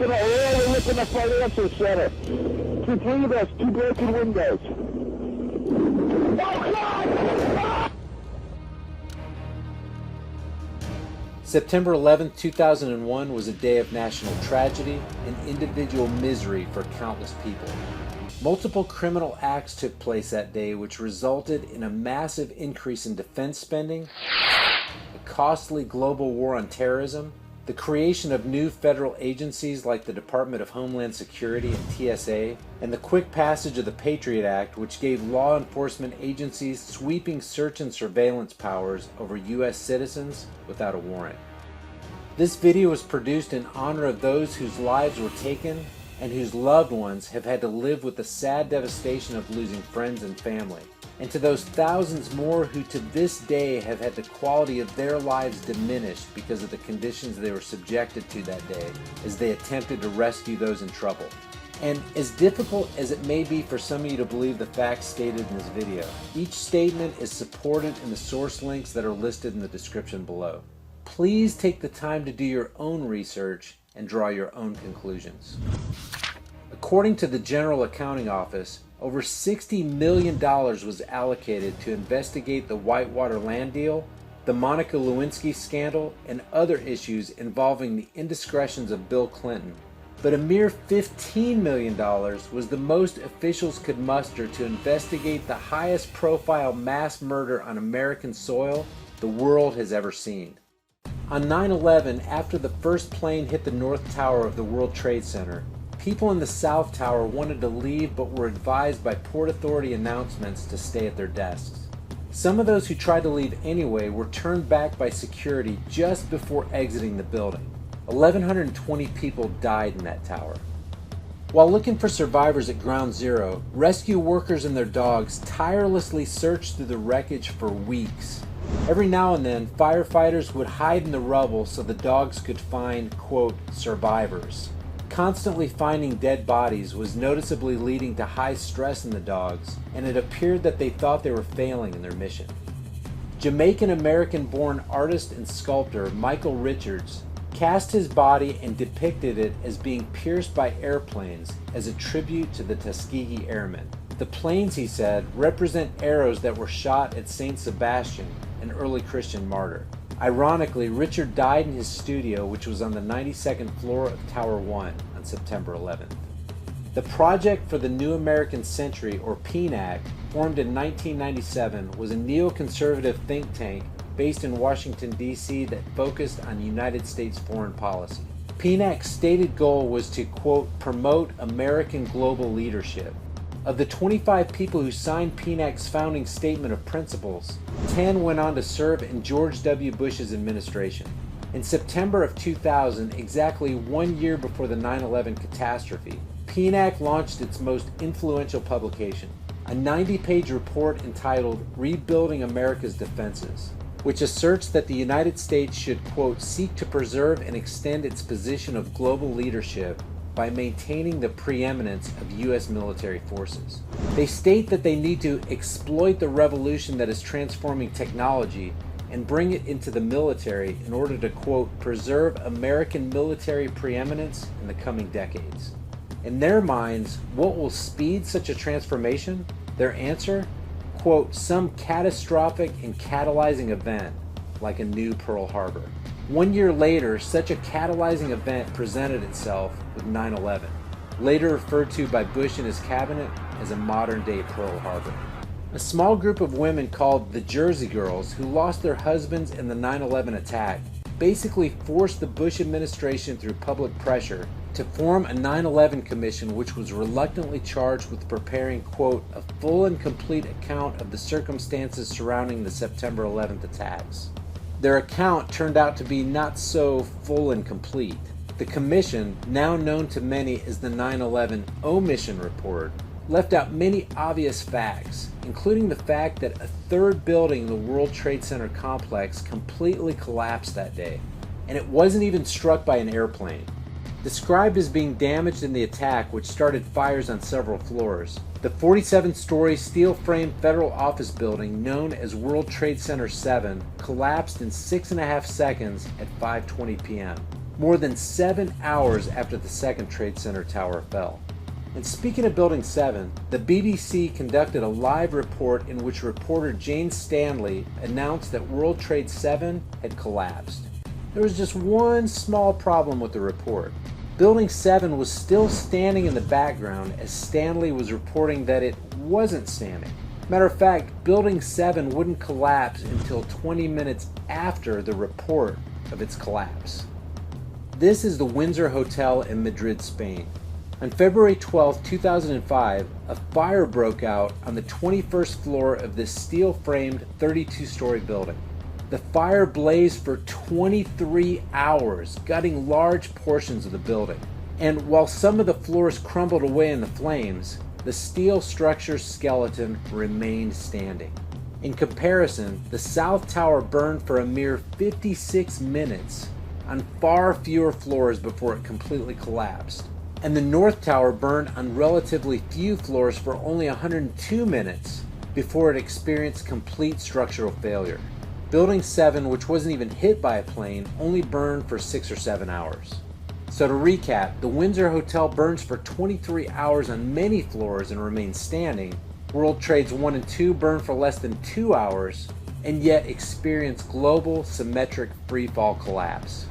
to the oil and look in the financial center. To three of us, two broken windows. Oh, God! September 11, 2001 was a day of national tragedy and individual misery for countless people. Multiple criminal acts took place that day, which resulted in a massive increase in defense spending, a costly global war on terrorism, the creation of new federal agencies like the Department of Homeland Security and TSA, and the quick passage of the Patriot Act, which gave law enforcement agencies sweeping search and surveillance powers over U.S. citizens without a warrant. This video was produced in honor of those whose lives were taken and whose loved ones have had to live with the sad devastation of losing friends and family, and to those thousands more who to this day have had the quality of their lives diminished because of the conditions they were subjected to that day as they attempted to rescue those in trouble. And as difficult as it may be for some of you to believe the facts stated in this video, each statement is supported in the source links that are listed in the description below. Please take the time to do your own research and draw your own conclusions. According to the General Accounting Office, over $60 million was allocated to investigate the Whitewater land deal, the Monica Lewinsky scandal, and other issues involving the indiscretions of Bill Clinton. But a mere $15 million was the most officials could muster to investigate the highest profile mass murder on American soil the world has ever seen. On 9/11, after the first plane hit the North Tower of the World Trade Center, people in the South Tower wanted to leave but were advised by Port Authority announcements to stay at their desks. Some of those who tried to leave anyway were turned back by security just before exiting the building. 1,120 people died in that tower. While looking for survivors at Ground Zero, rescue workers and their dogs tirelessly searched through the wreckage for weeks. Every now and then, firefighters would hide in the rubble so the dogs could find, quote, survivors. Constantly finding dead bodies was noticeably leading to high stress in the dogs, and it appeared that they thought they were failing in their mission. Jamaican-American-born artist and sculptor Michael Richards cast his body and depicted it as being pierced by airplanes as a tribute to the Tuskegee Airmen. The planes, he said, represent arrows that were shot at Saint Sebastian, an early Christian martyr. Ironically, Richard died in his studio, which was on the 92nd floor of Tower 1 on September 11th. The Project for the New American Century, or PNAC, formed in 1997, was a neoconservative think tank based in Washington, D.C. that focused on United States foreign policy. PNAC's stated goal was to, quote, promote American global leadership. Of the 25 people who signed PNAC's founding statement of principles, 10 went on to serve in George W. Bush's administration. In September of 2000, exactly 1 year before the 9/11 catastrophe, PNAC launched its most influential publication, a 90-page report entitled Rebuilding America's Defenses, which asserts that the United States should, quote, seek to preserve and extend its position of global leadership by maintaining the preeminence of U.S. military forces. They state that they need to exploit the revolution that is transforming technology and bring it into the military in order to, quote, preserve American military preeminence in the coming decades. In their minds, what will speed such a transformation? Their answer? Quote, some catastrophic and catalyzing event, like a new Pearl Harbor. 1 year later, such a catalyzing event presented itself with 9/11, later referred to by Bush and his cabinet as a modern-day Pearl Harbor. A small group of women called the Jersey Girls, who lost their husbands in the 9/11 attack, basically forced the Bush administration through public pressure to form a 9/11 commission, which was reluctantly charged with preparing, quote, a full and complete account of the circumstances surrounding the September 11th attacks. Their account turned out to be not so full and complete. The commission, now known to many as the 9/11 Omission Report, left out many obvious facts, including the fact that a third building in the World Trade Center complex completely collapsed that day, and it wasn't even struck by an airplane. Described as being damaged in the attack, which started fires on several floors, the 47-story steel-framed federal office building known as World Trade Center 7 collapsed in 6.5 seconds at 5:20 p.m. more than 7 hours after the second Trade Center tower fell. And speaking of Building 7, the BBC conducted a live report in which reporter Jane Stanley announced that World Trade 7 had collapsed. There was just one small problem with the report. Building 7 was still standing in the background as Stanley was reporting that it wasn't standing. Matter of fact, Building 7 wouldn't collapse until 20 minutes after the report of its collapse. This is the Windsor Hotel in Madrid, Spain. On February 12, 2005, a fire broke out on the 21st floor of this steel-framed 32-story building. The fire blazed for 23 hours, gutting large portions of the building. And while some of the floors crumbled away in the flames, the steel structure's skeleton remained standing. In comparison, the South Tower burned for a mere 56 minutes on far fewer floors before it completely collapsed. And the North Tower burned on relatively few floors for only 102 minutes before it experienced complete structural failure. Building 7, which wasn't even hit by a plane, only burned for 6 or 7 hours. So to recap, the Windsor Hotel burns for 23 hours on many floors and remains standing. World Trades 1 and 2 burn for less than 2 hours and yet experience global symmetric freefall collapse.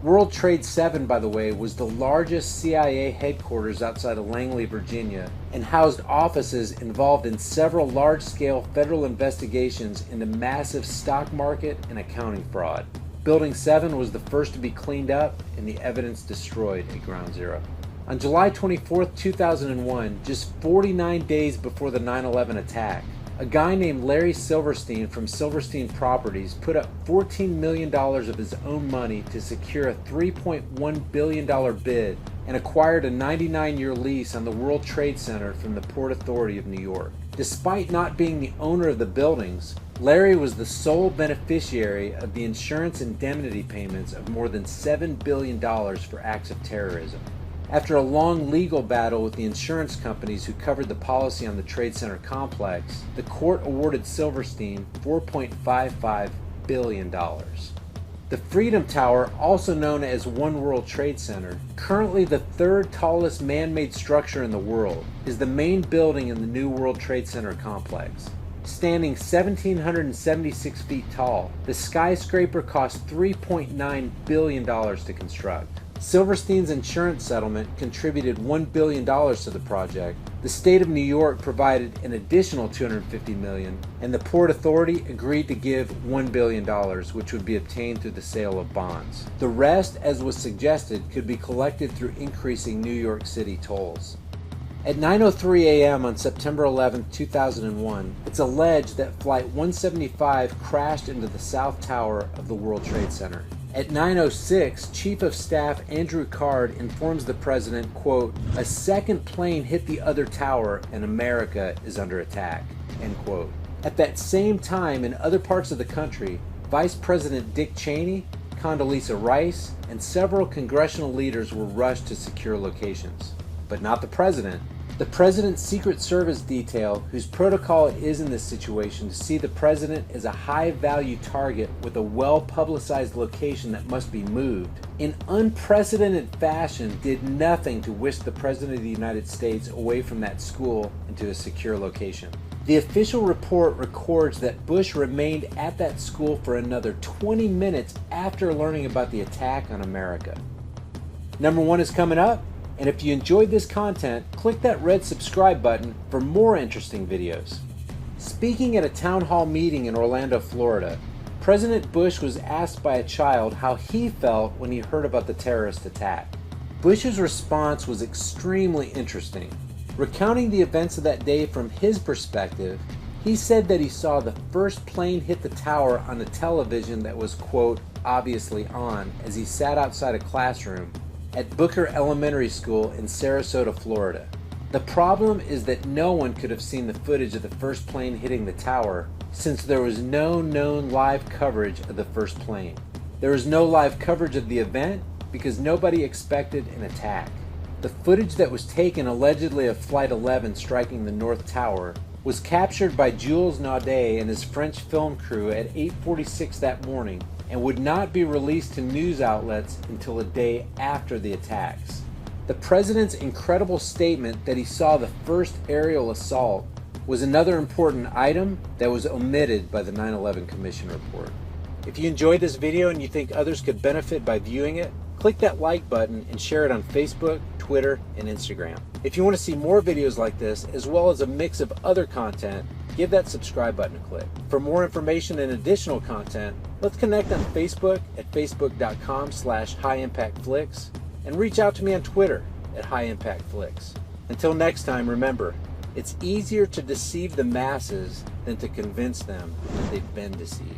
World Trade 7, by the way, was the largest CIA headquarters outside of Langley, Virginia, and housed offices involved in several large-scale federal investigations into massive stock market and accounting fraud. Building 7 was the first to be cleaned up and the evidence destroyed at Ground Zero. On July 24, 2001, just 49 days before the 9/11 attack, a guy named Larry Silverstein from Silverstein Properties put up $14 million of his own money to secure a $3.1 billion bid and acquired a 99-year lease on the World Trade Center from the Port Authority of New York. Despite not being the owner of the buildings, Larry was the sole beneficiary of the insurance indemnity payments of more than $7 billion for acts of terrorism. After a long legal battle with the insurance companies who covered the policy on the Trade Center complex, the court awarded Silverstein $4.55 billion. The Freedom Tower, also known as One World Trade Center, currently the third tallest man-made structure in the world, is the main building in the new World Trade Center complex. Standing 1,776 feet tall, the skyscraper cost $3.9 billion to construct. Silverstein's insurance settlement contributed $1 billion to the project. The state of New York provided an additional $250 million, and the Port Authority agreed to give $1 billion, which would be obtained through the sale of bonds. The rest, as was suggested, could be collected through increasing New York City tolls. At 9:03 a.m. on September 11, 2001, it's alleged that Flight 175 crashed into the South Tower of the World Trade Center. At 9:06, Chief of Staff Andrew Card informs the president, quote, "A second plane hit the other tower and America is under attack," end quote. At that same time, in other parts of the country, Vice President Dick Cheney, Condoleezza Rice, and several congressional leaders were rushed to secure locations. But not the president. The president's Secret Service detail, whose protocol it is in this situation to see the president as a high-value target with a well-publicized location that must be moved, in unprecedented fashion did nothing to whisk the president of the United States away from that school into a secure location. The official report records that Bush remained at that school for another 20 minutes after learning about the attack on America. Number 1 is coming up. And if you enjoyed this content, click that red subscribe button for more interesting videos. Speaking at a town hall meeting in Orlando, Florida, President Bush was asked by a child how he felt when he heard about the terrorist attack. Bush's response was extremely interesting. Recounting the events of that day from his perspective, he said that he saw the first plane hit the tower on a television that was, quote, obviously on, as he sat outside a classroom at Booker Elementary School in Sarasota, Florida. The problem is that no one could have seen the footage of the first plane hitting the tower since there was no known live coverage of the first plane. There was no live coverage of the event because nobody expected an attack. The footage that was taken allegedly of Flight 11 striking the North Tower was captured by Jules Naudet and his French film crew at 8:46 that morning and would not be released to news outlets until a day after the attacks. The president's incredible statement that he saw the first aerial assault was another important item that was omitted by the 9/11 Commission report. If you enjoyed this video and you think others could benefit by viewing it, click that like button and share it on Facebook, Twitter, and Instagram. If you want to see more videos like this, as well as a mix of other content, give that subscribe button a click. For more information and additional content, let's connect on Facebook at facebook.com/highimpactflix and reach out to me on Twitter at highimpactflix. Until next time, remember, it's easier to deceive the masses than to convince them that they've been deceived.